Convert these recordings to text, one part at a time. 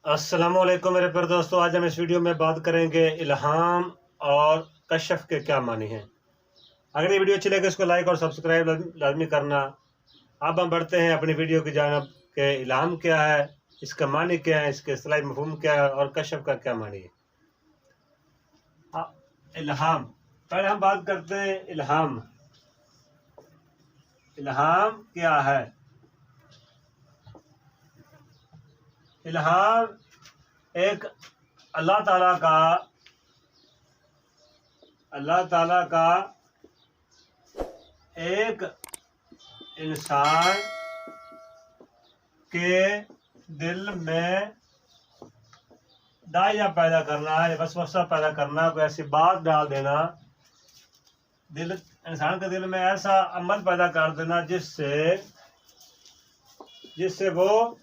अस्सलाम वालेकुम मेरे प्यारे दोस्तों। आज हम इस वीडियो में बात करेंगे इल्हाम और कशफ के क्या मानी हैं। अगर ये वीडियो अच्छी लगे इसको लाइक और सब्सक्राइब लाजमी करना। अब हम बढ़ते हैं अपनी वीडियो की जानब के इल्हाम क्या है, इसका मानी क्या है, इसके इस्तिलाही मफ़हूम क्या है और कशफ का क्या मानी है। इल्हाम, पहले हम बात करते हैं इल्हाम। इल्हाम क्या है? इल्हाम एक अल्लाह ताला का एक इंसान के दिल में दाया पैदा करना है, वसवसा पैदा करना, कोई ऐसी बात डाल देना, इंसान के दिल में ऐसा अमल पैदा कर देना जिससे वो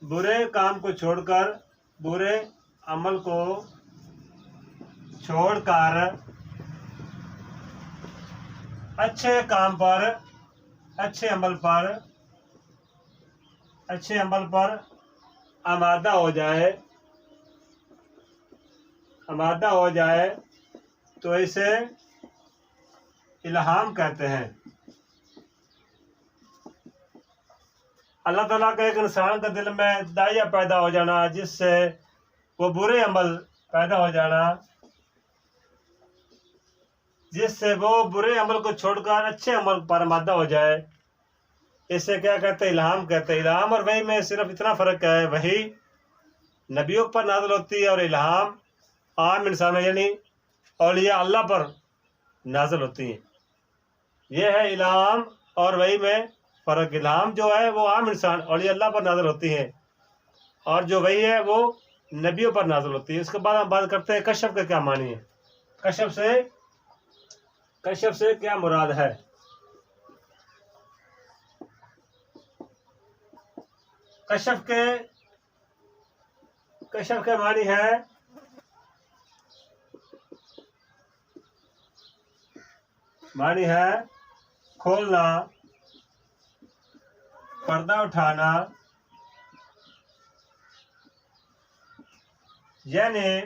बुरे काम को छोड़कर, बुरे अमल को छोड़कर अच्छे काम पर, अच्छे अमल पर आमादा हो जाए तो इसे इल्हाम कहते हैं। अल्लाह ताला का एक इंसान के दिल में दाया पैदा हो जाना, जिससे वो बुरे अमल पैदा हो जाना, जिससे वो बुरे अमल को छोड़कर अच्छे अमल पर आमादा हो जाए, इसे क्या कहते हैं? इल्हाम कहते हैं। इल्हाम और वही में सिर्फ इतना फ़र्क है, वही नबियों पर नाज़िल होती है और इल्हाम आम इंसान यानी औलिया अल्लाह पर नाज़िल होती हैं। यह है इल्हाम और वही में फ़र्क। इल्हाम जो है वो आम इंसान औलिया अल्लाह पर नाज़िल होती है और जो वही है वो नबियों पर नाज़िल होती है। उसके बाद हम बात करते हैं कशफ का क्या मानी है। कशफ से क्या मुराद है? कशफ के मानी है खोलना, पर्दा उठाना, यानी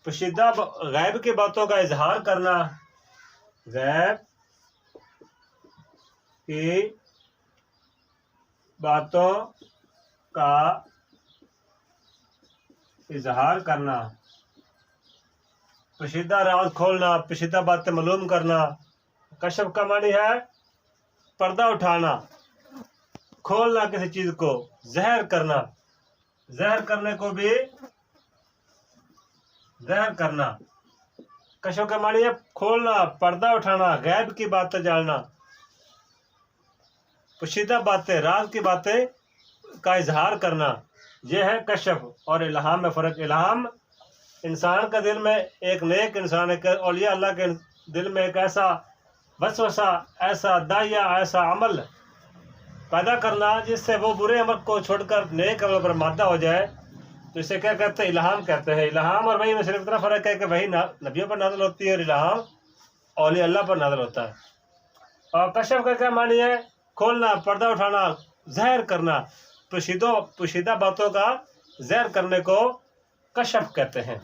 पोशीदा गैब की बातों का इजहार करना, गैब की बातों का इजहार करना, पोशीदा राज खोलना, पोशीदा बातें मालूम करना। कशफ का मानी है पर्दा उठाना, खोलना किसी चीज को, ज़हर करना, ज़हर करने को भी ज़हर करना। कशफ का मानी है खोलना, पर्दा उठाना, गैब की बातें जानना, पोशीदा बातें, राज की बातें का इजहार करना। यह है कशफ और इल्हाम में फ़र्क। इल्हाम इंसान के दिल में, एक नेक इंसान के औलिया अल्लाह के दिल में एक ऐसा वसवसा, ऐसा दाया, ऐसा अमल पैदा करना जिससे वो बुरे अमल को छोड़कर नेक अमल पर मादा हो जाए, तो इसे क्या कहते हैं? इल्हाम कहते हैं। इल्हाम और वही में सिर्फ इतना फ़र्क है कि वही नबियों पर नाज़िल होती है और इल्हाम औलिया अल्लाह पर नाज़िल होता है। और कशफ का क्या मानी है? खोलना, पर्दा उठाना, ज़हर करना, पोशीदा बातों का ज़हर करने को कशफ कहते हैं।